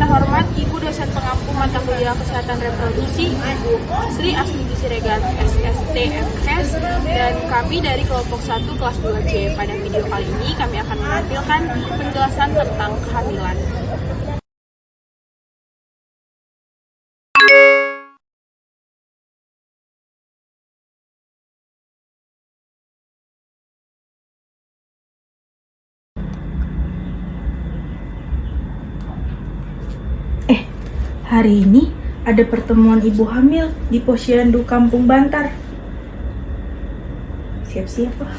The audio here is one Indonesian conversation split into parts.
terhormat Ibu dosen pengampu mata kuliah Kesehatan Reproduksi, Ibu Sri Asmiti Siregar, SSTMS, dan kami dari kelompok 1 kelas 2C. Pada video kali ini kami akan menampilkan penjelasan tentang kehamilan. Hari ini ada pertemuan ibu hamil di Posyandu Kampung Bantar. Siap-siap, Pak.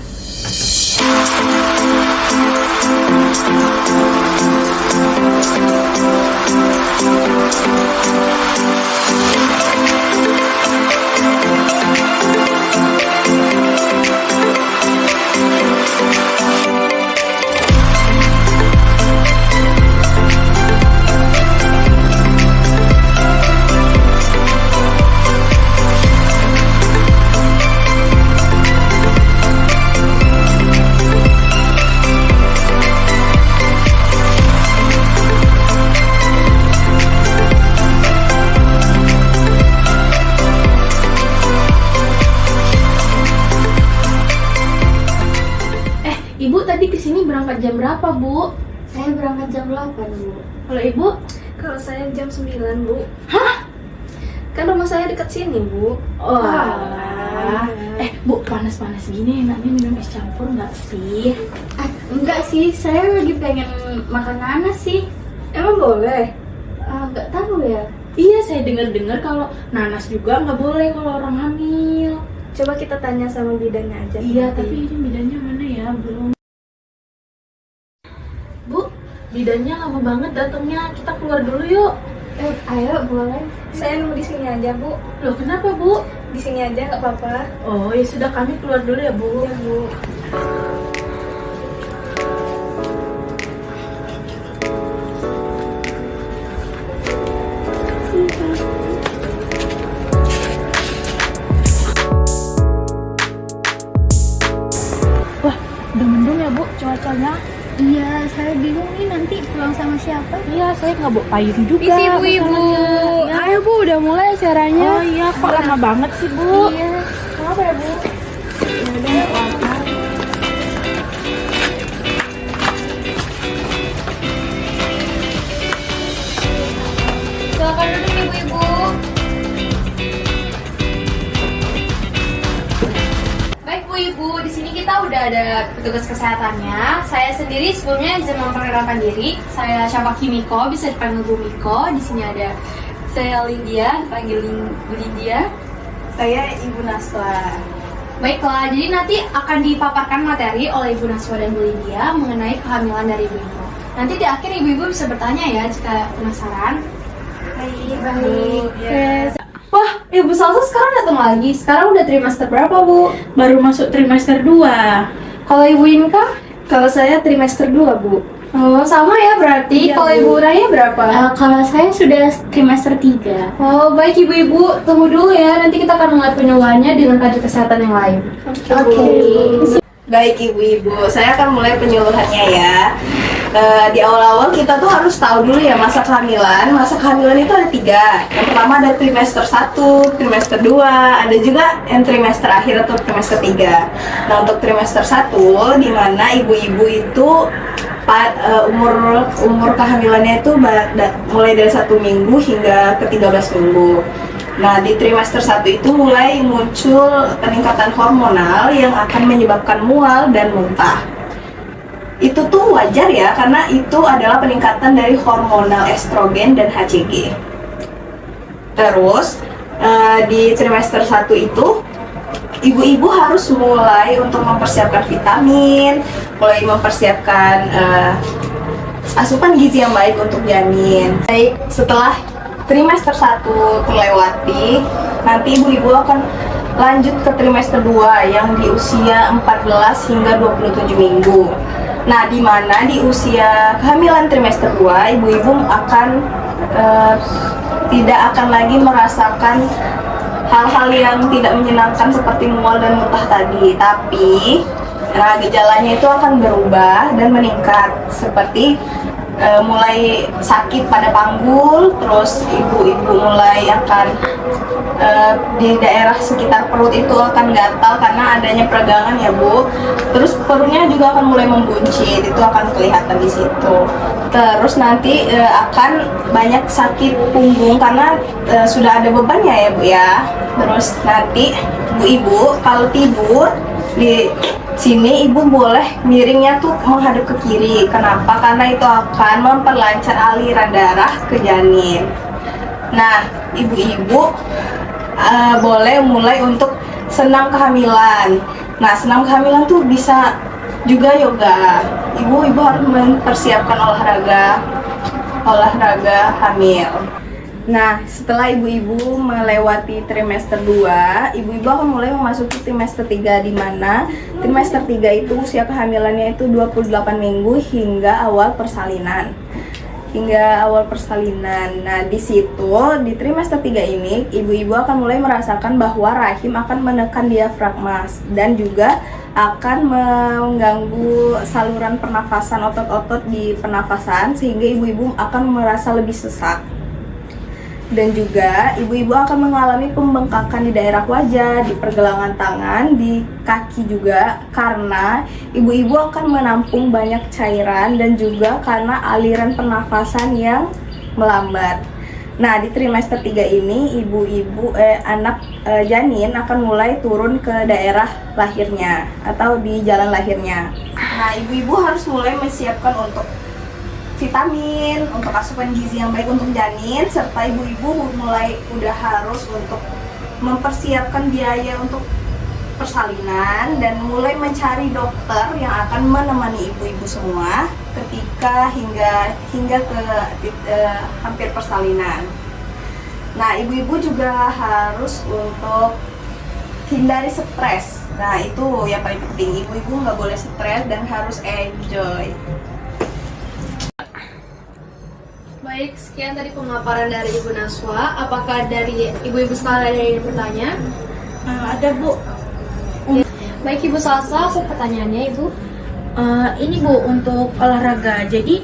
Ibu tadi kesini berangkat jam berapa, Bu? Saya berangkat jam 8, Bu. Kalau Ibu? Kalau saya jam 9, Bu. Hah? Kan rumah saya dekat sini, Bu. Oh, alah. Bu, panas-panas gini enaknya minum es campur nggak sih? Enggak sih, saya lagi pengen makan nanas sih. Emang boleh? Enggak tahu ya. Iya, saya dengar-dengar kalau nanas juga nggak boleh kalau orang hamil. Coba kita tanya sama bidannya aja. Iya, tapi ini bidannya mana ya? Belum. Bu, bidannya lama banget datangnya. Kita keluar dulu yuk. Ayo, boleh. Saya nunggu di sini aja, Bu. Loh, kenapa, Bu? Di sini aja nggak apa-apa. Oh, ya sudah, kami keluar dulu ya, Bu. Ya, Bu. Wah, udah mendung ya, Bu, cuacanya. Iya, saya bingung nih nanti pulang sama siapa. Iya, saya nggak bawa payung juga. Isi, ibu-ibu. Ya. Ayo, Bu, udah mulai acaranya. Oh iya, kok lama banget sih, Bu? Iya. Kenapa ya, Bu? Ya udah, apa? Silakan duduk, ibu-ibu. Baik, Bu Ibu, di sini kita udah ada petugas kesehatannya. Saya sendiri sebelumnya izin memperkenalkan diri. Saya Syafa Kimiko, bisa dipanggil Bu Miko. Di sini ada saya Lydia, dipanggil Bu Lydia. Saya Ibu Naswa. Baiklah, jadi nanti akan dipaparkan materi oleh Ibu Naswa dan Bu Lydia mengenai kehamilan dari Ibu Miko. Nanti di akhir ibu-ibu bisa bertanya ya jika penasaran. Baik. Ya. Wah, Ibu Salsa sekarang datang lagi. Sekarang udah trimester berapa, Bu? Baru masuk trimester 2. Kalau Ibu Inka? Kalau saya trimester 2, Bu. Oh, sama ya berarti. Iya, Kalau Bu. Ibu Raya berapa? Kalau saya sudah trimester 3. Oh, baik Ibu-ibu. Tunggu dulu ya. Nanti kita akan melihat penyuluhannya di lanjut kesehatan yang lain. Oke. Baik Ibu-ibu, saya akan mulai penyuluhannya ya. Di awal-awal kita tuh harus tahu dulu ya masa kehamilan. Masa kehamilan itu ada 3. Yang pertama ada trimester 1, trimester 2, ada juga yang trimester akhir atau trimester 3. Nah, untuk trimester 1 di mana ibu-ibu itu umur kehamilannya itu mulai dari 1 minggu hingga ke 13 minggu. Nah, di trimester 1 itu mulai muncul peningkatan hormonal yang akan menyebabkan mual dan muntah. Itu tuh wajar ya, karena itu adalah peningkatan dari hormonal estrogen dan HCG. Terus, di trimester 1 itu, ibu-ibu harus mulai untuk mempersiapkan vitamin, mulai mempersiapkan asupan gizi yang baik untuk janin. Baik, setelah trimester 1 terlewati, nanti ibu-ibu akan lanjut ke trimester 2 yang di usia 14 hingga 27 minggu. Nah, di mana di usia kehamilan trimester 2, ibu-ibu akan tidak akan lagi merasakan hal-hal yang tidak menyenangkan seperti mual dan muntah tadi, tapi gejalanya itu akan berubah dan meningkat seperti mulai sakit pada panggul, terus ibu-ibu mulai akan di daerah sekitar perut itu akan gatal karena adanya peragangan ya Bu. Terus perutnya juga akan mulai membuncit, itu akan kelihatan di situ. Terus nanti akan banyak sakit punggung karena sudah ada bebannya ya Bu ya. Terus nanti ibu-ibu kalau tidur di sini ibu boleh miringnya tuh menghadap ke kiri. Kenapa? Karena itu akan memperlancar aliran darah ke janin. Nah, ibu-ibu boleh mulai untuk senam kehamilan. Nah, senam kehamilan tuh bisa juga yoga. Ibu-ibu harus mempersiapkan olahraga hamil. Nah, setelah ibu-ibu melewati trimester 2, ibu-ibu akan mulai memasuki trimester 3, di mana trimester 3 itu usia kehamilannya itu 28 minggu hingga awal persalinan. Nah, di situ di trimester 3 ini ibu-ibu akan mulai merasakan bahwa rahim akan menekan diafragma dan juga akan mengganggu saluran pernafasan, otot-otot di pernafasan, sehingga ibu-ibu akan merasa lebih sesak. Dan juga ibu-ibu akan mengalami pembengkakan di daerah wajah, di pergelangan tangan, di kaki juga, karena ibu-ibu akan menampung banyak cairan dan juga karena aliran pernafasan yang melambat. Nah, di trimester 3 ini janin akan mulai turun ke daerah lahirnya atau di jalan lahirnya. Nah, ibu-ibu harus mulai menyiapkan untuk vitamin, untuk asupan gizi yang baik untuk janin, serta ibu-ibu mulai udah harus untuk mempersiapkan biaya untuk persalinan dan mulai mencari dokter yang akan menemani ibu-ibu semua ketika hingga ke hampir persalinan. Nah, ibu-ibu juga harus untuk hindari stres. Nah, itu yang paling penting, ibu-ibu nggak boleh stres dan harus enjoy. Baik, sekian tadi pemaparan dari Ibu Naswa. Apakah dari ibu-ibu sekalian ada yang bertanya? Ada Bu. Baik Ibu Salsa, apa pertanyaannya Ibu? Ini Bu, untuk olahraga. Jadi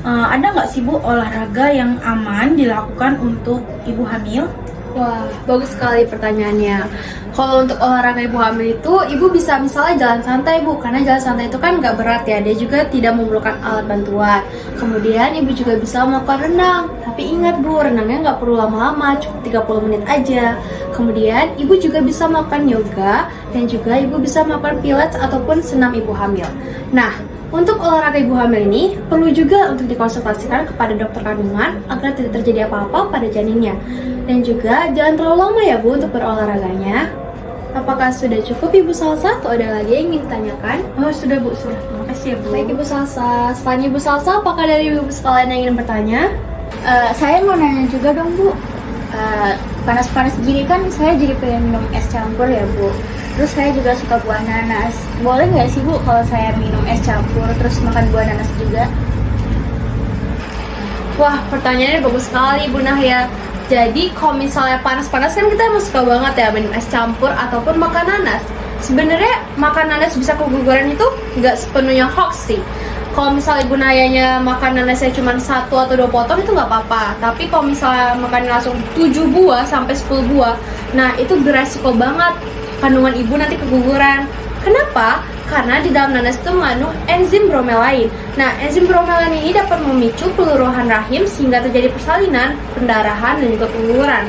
ada nggak sih Bu olahraga yang aman dilakukan untuk ibu hamil? Wah, bagus sekali pertanyaannya. Kalau untuk olahraga ibu hamil itu, ibu bisa misalnya jalan santai Bu, karena jalan santai itu kan nggak berat ya, dia juga tidak memerlukan alat bantuan. Kemudian ibu juga bisa melakukan renang, tapi ingat Bu, renangnya nggak perlu lama-lama, cukup 30 menit aja. Kemudian ibu juga bisa melakukan yoga, dan juga ibu bisa melakukan pilates ataupun senam ibu hamil. Nah, untuk olahraga ibu hamil ini perlu juga untuk dikonsultasikan kepada dokter kandungan agar tidak terjadi apa-apa pada janinnya. Dan juga jangan terlalu lama ya Bu untuk berolahraganya. Apakah sudah cukup Ibu Salsa atau ada lagi yang ingin ditanyakan? Oh sudah Bu, sudah. Terima kasih ya Bu. Baik Ibu Salsa, selain Ibu Salsa, apakah dari ibu sekalian yang ingin bertanya? Saya mau nanya juga dong Bu. Panas-panas gini kan saya jadi pengen minum es campur ya Bu. Terus saya juga suka buah nanas. Boleh nggak sih Bu kalau saya minum es campur terus makan buah nanas juga? Wah, pertanyaannya bagus sekali Bu Nahya. Jadi kalau misalnya panas-panas kan kita emang suka banget ya minum es campur ataupun makan nanas. Sebenarnya makan nanas bisa keguguran itu nggak sepenuhnya hoax sih. Kalau misalnya Ibu Nayanya makan nanasnya cuma 1 atau 2 potong itu nggak apa-apa. Tapi kalau misalnya makan langsung 7 buah sampai 10 buah, nah itu beresiko banget kandungan ibu nanti keguguran. Kenapa? Karena di dalam nanas itu mengandung enzim bromelain. Nah, enzim bromelain ini dapat memicu peluruhan rahim sehingga terjadi persalinan, pendarahan, dan juga keguguran.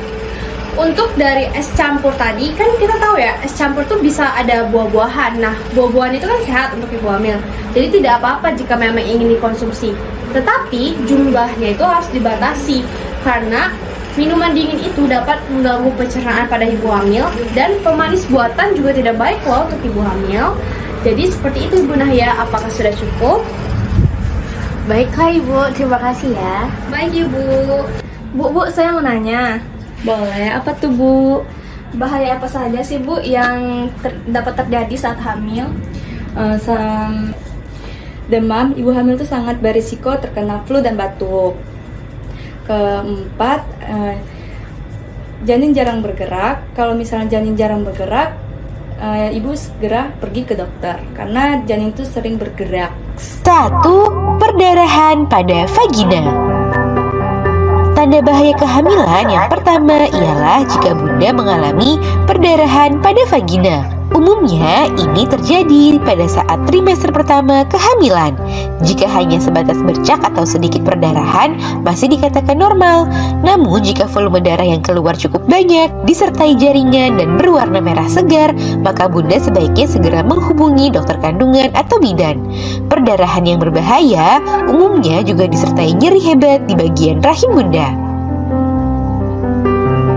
Untuk dari es campur tadi, kan kita tahu ya, es campur tuh bisa ada buah-buahan. Nah, buah-buahan itu kan sehat untuk ibu hamil. Jadi tidak apa-apa jika memang ingin dikonsumsi. Tetapi jumlahnya itu harus dibatasi karena minuman dingin itu dapat mengganggu pencernaan pada ibu hamil dan pemanis buatan juga tidak baik loh untuk ibu hamil. Jadi seperti itu Ibu Nahya, apakah sudah cukup? Baiklah Ibu, terima kasih ya. Baik Ibu. Bu, saya mau nanya. Boleh, apa tuh Bu? Bahaya apa saja sih Bu yang dapat terjadi saat hamil? Demam, ibu hamil itu sangat berisiko terkena flu dan batuk. Keempat, janin jarang bergerak. Kalau misalnya janin jarang bergerak, ibu segera pergi ke dokter karena janin itu sering bergerak 1. Perdarahan pada vagina. Tanda bahaya kehamilan yang pertama ialah jika bunda mengalami perdarahan pada vagina. Umumnya ini terjadi pada saat trimester pertama kehamilan. Jika hanya sebatas bercak atau sedikit perdarahan, masih dikatakan normal. Namun jika volume darah yang keluar cukup banyak, disertai jaringan dan berwarna merah segar, maka bunda sebaiknya segera menghubungi dokter kandungan atau bidan. Perdarahan yang berbahaya umumnya juga disertai nyeri hebat di bagian rahim bunda.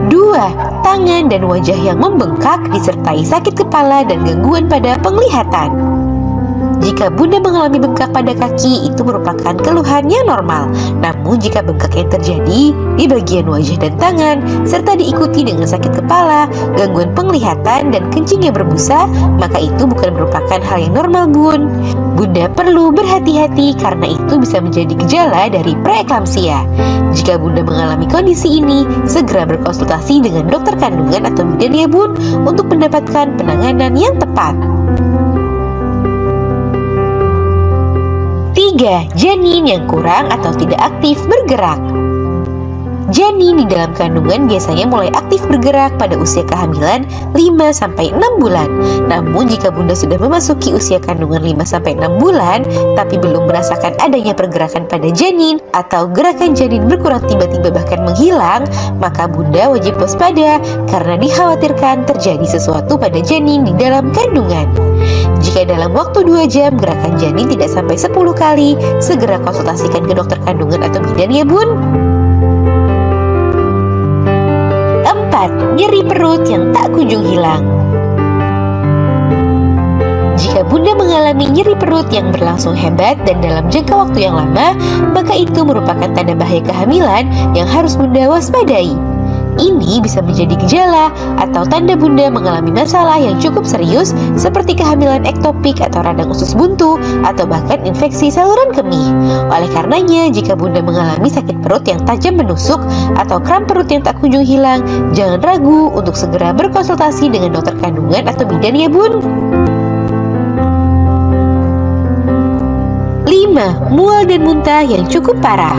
2. Tangan dan wajah yang membengkak disertai sakit kepala dan gangguan pada penglihatan. Jika bunda mengalami bengkak pada kaki, itu merupakan keluhan yang normal. Namun jika bengkak yang terjadi di bagian wajah dan tangan, serta diikuti dengan sakit kepala, gangguan penglihatan, dan kencing yang berbusa, maka itu bukan merupakan hal yang normal, bun. Bunda perlu berhati-hati karena itu bisa menjadi gejala dari preeklamsia. Jika bunda mengalami kondisi ini, segera berkonsultasi dengan dokter kandungan atau bidan ya bun, untuk mendapatkan penanganan yang tepat. 3. Janin yang kurang atau tidak aktif bergerak. Janin di dalam kandungan biasanya mulai aktif bergerak pada usia kehamilan 5-6 bulan. Namun jika bunda sudah memasuki usia kandungan 5-6 bulan tapi belum merasakan adanya pergerakan pada janin atau gerakan janin berkurang tiba-tiba bahkan menghilang, maka bunda wajib waspada karena dikhawatirkan terjadi sesuatu pada janin di dalam kandungan. Jika dalam waktu 2 jam gerakan janin tidak sampai 10 kali, segera konsultasikan ke dokter kandungan atau bidan ya bun. 4. Nyeri perut yang tak kunjung hilang. Jika bunda mengalami nyeri perut yang berlangsung hebat dan dalam jangka waktu yang lama, maka itu merupakan tanda bahaya kehamilan yang harus bunda waspadai. Ini bisa menjadi gejala atau tanda bunda mengalami masalah yang cukup serius seperti kehamilan ektopik atau radang usus buntu atau bahkan infeksi saluran kemih. Oleh karenanya, jika bunda mengalami sakit perut yang tajam menusuk atau kram perut yang tak kunjung hilang, jangan ragu untuk segera berkonsultasi dengan dokter kandungan atau bidan ya bun. 5. Mual dan muntah yang cukup parah.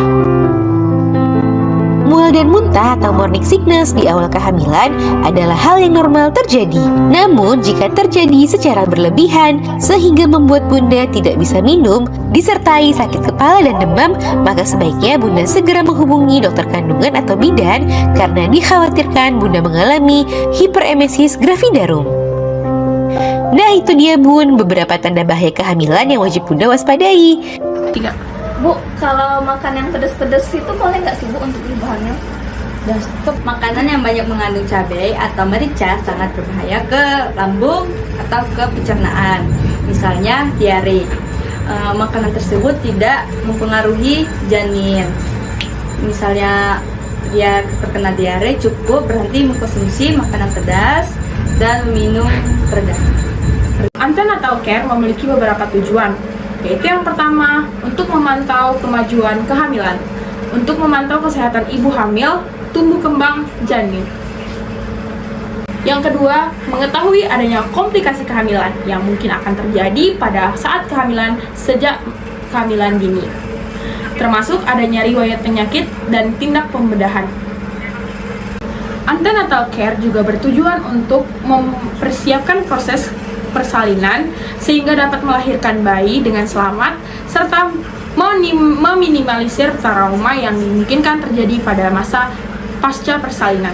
Mual dan muntah atau morning sickness di awal kehamilan adalah hal yang normal terjadi. Namun jika terjadi secara berlebihan sehingga membuat bunda tidak bisa minum, disertai sakit kepala dan demam, maka sebaiknya bunda segera menghubungi dokter kandungan atau bidan karena dikhawatirkan bunda mengalami hiperemesis gravidarum. Nah itu dia bun, beberapa tanda bahaya kehamilan yang wajib bunda waspadai. 3. Bu, kalau makan yang pedas-pedas itu boleh nggak sih Bu untuk ibu hamil? Dan stop makanan yang banyak mengandung cabai atau merica sangat berbahaya ke lambung atau ke pencernaan. Misalnya diare. Makanan tersebut tidak mempengaruhi janin. Misalnya dia terkena diare, cukup berhenti mengkonsumsi makanan pedas dan minum peredam. Antenatal care memiliki beberapa tujuan, yaitu yang pertama, untuk memantau kemajuan kehamilan, untuk memantau kesehatan ibu hamil, tumbuh kembang janin. Yang kedua, mengetahui adanya komplikasi kehamilan yang mungkin akan terjadi pada saat kehamilan sejak kehamilan dini, termasuk adanya riwayat penyakit dan tindak pembedahan. Antenatal care juga bertujuan untuk mempersiapkan proses persalinan sehingga dapat melahirkan bayi dengan selamat serta meminimalisir trauma yang dimungkinkan terjadi pada masa pasca persalinan.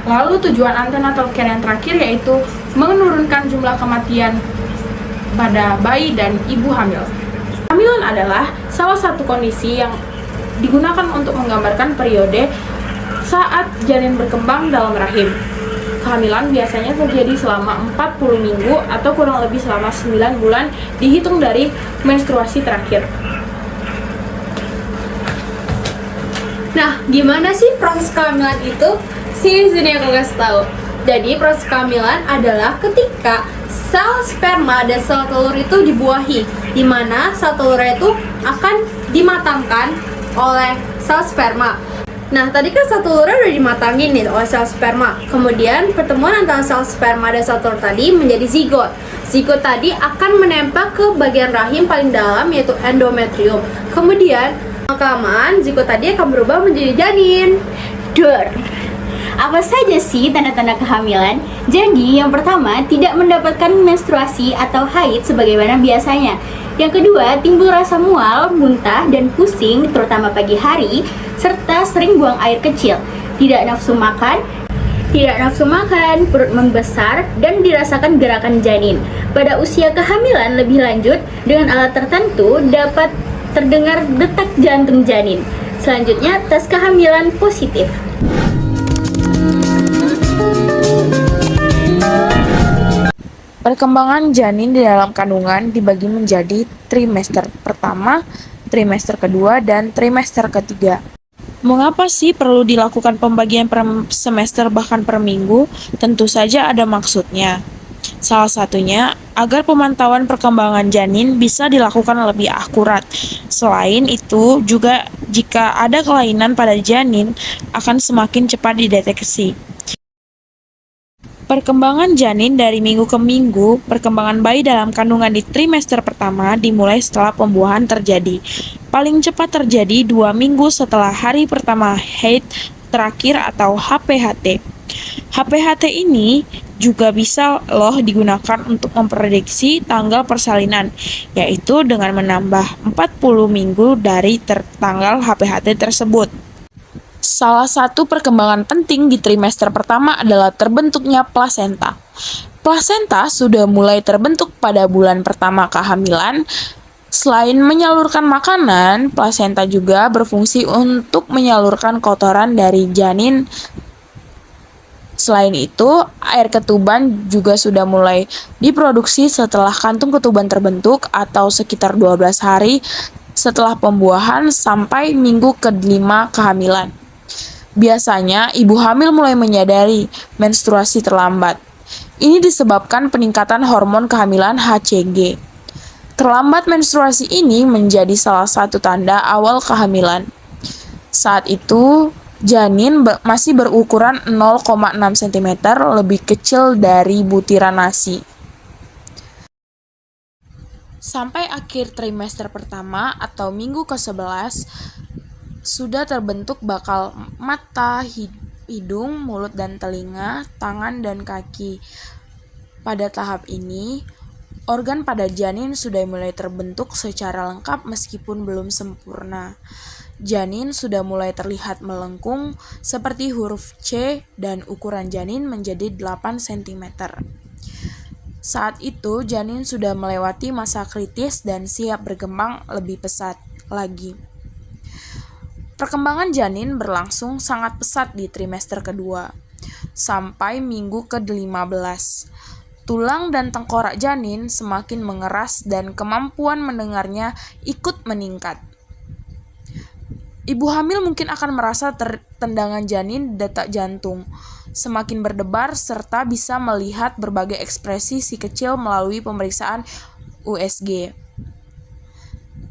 Lalu tujuan antenatal care yang terakhir yaitu menurunkan jumlah kematian pada bayi dan ibu hamil. Kehamilan adalah salah satu kondisi yang digunakan untuk menggambarkan periode saat janin berkembang dalam rahim. Kehamilan biasanya terjadi selama 40 minggu atau kurang lebih selama 9 bulan dihitung dari menstruasi terakhir. Nah, gimana sih proses kehamilan itu? Sini aku kasih tahu. Jadi proses kehamilan adalah ketika sel sperma dan sel telur itu dibuahi, di mana sel telurnya itu akan dimatangkan oleh sel sperma. Nah, tadi kan sel telurnya udah dimatangin nih oleh sel sperma. Kemudian pertemuan antara sel sperma dan sel telur tadi menjadi zigot. Zigot tadi akan menempel ke bagian rahim paling dalam yaitu endometrium. Kemudian kelamaan zigot tadi akan berubah menjadi janin. Dor. Apa saja sih tanda-tanda kehamilan? Jadi, yang pertama, tidak mendapatkan menstruasi atau haid sebagaimana biasanya. Yang kedua, timbul rasa mual, muntah, dan pusing, terutama pagi hari, serta sering buang air kecil. Tidak nafsu makan, perut membesar, dan dirasakan gerakan janin. Pada usia kehamilan lebih lanjut, dengan alat tertentu dapat terdengar detak jantung janin. Selanjutnya, tes kehamilan positif. Perkembangan janin di dalam kandungan dibagi menjadi trimester pertama, trimester kedua, dan trimester ketiga. Mengapa sih perlu dilakukan pembagian per semester bahkan per minggu? Tentu saja ada maksudnya. Salah satunya, agar pemantauan perkembangan janin bisa dilakukan lebih akurat. Selain itu, juga jika ada kelainan pada janin, akan semakin cepat dideteksi. Perkembangan janin dari minggu ke minggu, perkembangan bayi dalam kandungan di trimester pertama dimulai setelah pembuahan terjadi. Paling cepat terjadi 2 minggu setelah hari pertama haid terakhir atau HPHT. HPHT ini juga bisa digunakan untuk memprediksi tanggal persalinan, yaitu dengan menambah 40 minggu dari tanggal HPHT tersebut. Salah satu perkembangan penting di trimester pertama adalah terbentuknya plasenta. Plasenta sudah mulai terbentuk pada bulan pertama kehamilan. Selain menyalurkan makanan, plasenta juga berfungsi untuk menyalurkan kotoran dari janin. Selain itu, air ketuban juga sudah mulai diproduksi setelah kantung ketuban terbentuk atau sekitar 12 hari setelah pembuahan sampai minggu ke-5 kehamilan. Biasanya, ibu hamil mulai menyadari menstruasi terlambat. Ini disebabkan peningkatan hormon kehamilan HCG. Terlambat menstruasi ini menjadi salah satu tanda awal kehamilan. Saat itu, janin masih berukuran 0,6 cm, lebih kecil dari butiran nasi. Sampai akhir trimester pertama atau minggu ke-11, sudah terbentuk bakal mata, hidung, mulut dan telinga, tangan dan kaki. Pada tahap ini, organ pada janin sudah mulai terbentuk secara lengkap meskipun belum sempurna. Janin sudah mulai terlihat melengkung seperti huruf C dan ukuran janin menjadi 8 cm. Saat itu, janin sudah melewati masa kritis dan siap berkembang lebih pesat lagi. Perkembangan janin berlangsung sangat pesat di trimester kedua, sampai minggu ke-15. Tulang dan tengkorak janin semakin mengeras dan kemampuan mendengarnya ikut meningkat. Ibu hamil mungkin akan merasa tendangan janin detak jantung semakin berdebar serta bisa melihat berbagai ekspresi si kecil melalui pemeriksaan USG.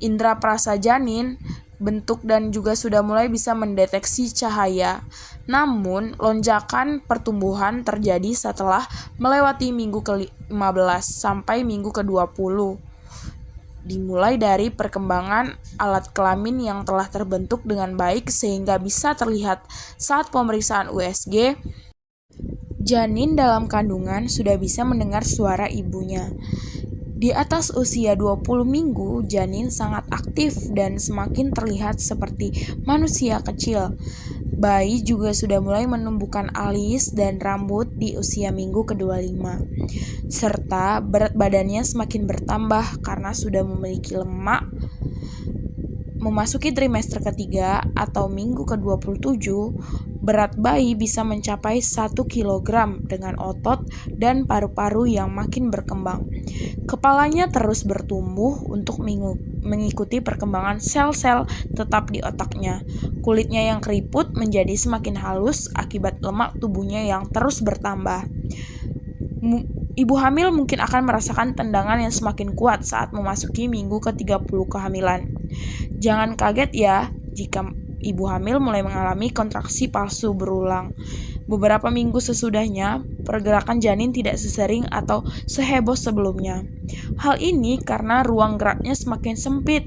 Indra perasa janin bentuk dan juga sudah mulai bisa mendeteksi cahaya. Namun, lonjakan pertumbuhan terjadi setelah melewati minggu ke-15 sampai minggu ke-20. Dimulai dari perkembangan alat kelamin yang telah terbentuk dengan baik sehingga bisa terlihat saat pemeriksaan USG. Janin dalam kandungan sudah bisa mendengar suara ibunya. Di atas usia 20 minggu, janin sangat aktif dan semakin terlihat seperti manusia kecil. Bayi juga sudah mulai menumbuhkan alis dan rambut di usia minggu ke-25. Serta berat badannya semakin bertambah karena sudah memiliki lemak. Memasuki trimester ketiga atau minggu ke-27, berat bayi bisa mencapai 1 kg dengan otot dan paru-paru yang makin berkembang. Kepalanya terus bertumbuh untuk mengikuti perkembangan sel-sel tetap di otaknya. Kulitnya yang keriput menjadi semakin halus akibat lemak tubuhnya yang terus bertambah. Ibu hamil mungkin akan merasakan tendangan yang semakin kuat saat memasuki minggu ke-30 kehamilan. Jangan kaget ya jika ibu hamil mulai mengalami kontraksi palsu berulang. Beberapa minggu sesudahnya, pergerakan janin tidak sesering atau seheboh sebelumnya. Hal ini karena ruang geraknya semakin sempit.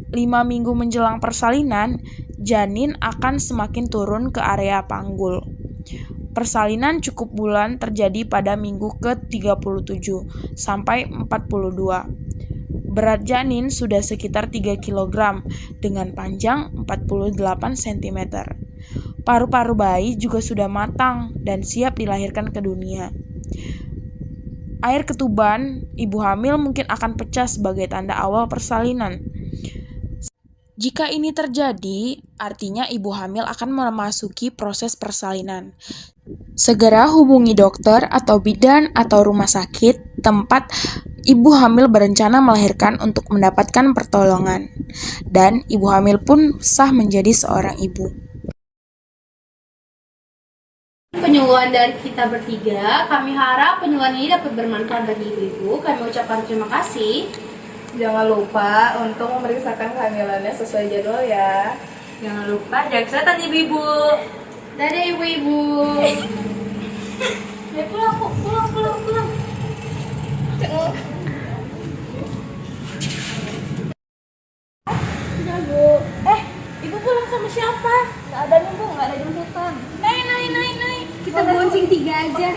5 minggu menjelang persalinan, janin akan semakin turun ke area panggul. Persalinan cukup bulan terjadi pada minggu ke-37 sampai 42. Berat janin sudah sekitar 3 kg dengan panjang 48 cm. Paru-paru bayi juga sudah matang dan siap dilahirkan ke dunia. Air ketuban ibu hamil mungkin akan pecah sebagai tanda awal persalinan. Jika ini terjadi, artinya ibu hamil akan memasuki proses persalinan. Segera hubungi dokter atau bidan atau rumah sakit tempat ibu hamil berencana melahirkan untuk mendapatkan pertolongan. Dan ibu hamil pun sah menjadi seorang ibu. Penyuluhan dari kita bertiga, kami harap penyuluhan ini dapat bermanfaat bagi ibu-ibu. Kami ucapkan terima kasih. Jangan lupa untuk memeriksakan kehamilannya sesuai jadwal ya. Jangan lupa jaga kesehatan ibu-ibu. Dadah ibu-ibu. Pulang. Ibu pulang sama siapa? Nggak ada nih bu, nggak ada jemputan. Naik. Kita bonceng 3 aja.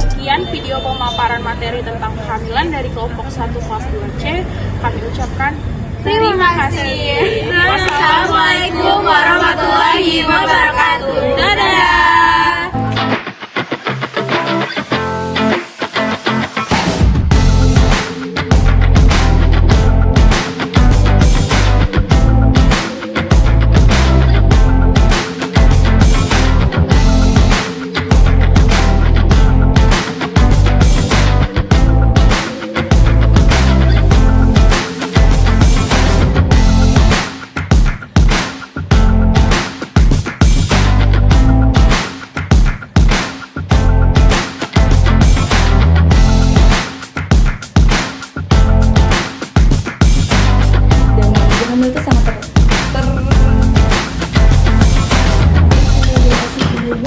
Sekian video pemaparan materi tentang kehamilan dari kelompok 1 kelas 2C. Kami ucapkan terima kasih. Assalamualaikum warahmatullahi wabarakatuh. Dadah.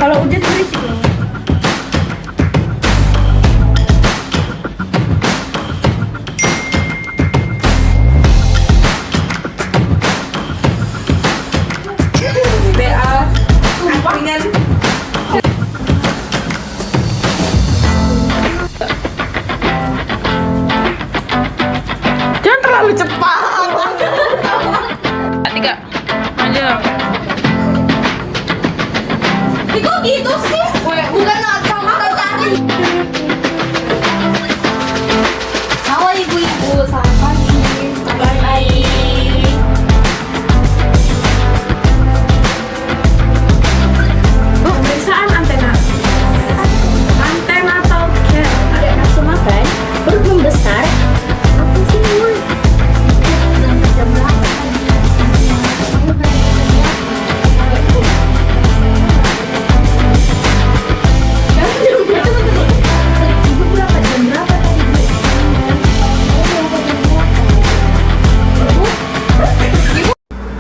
Kalau hujan berisik loh. Jangan terlalu cepat. 3, maju. Kok gitu sih? Bukan sama tadi. Halo ibu-ibu, selamat pagi. Pemeriksaan antena. Antena talker. Ada nafsu makan, perut membesar. Apa sih mama? Jam berapa tadi? Ibu berapa jam berapa tadi bu?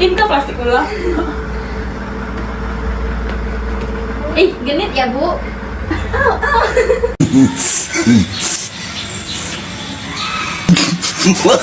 Ini plastik dulu. Genit ya bu. Wah,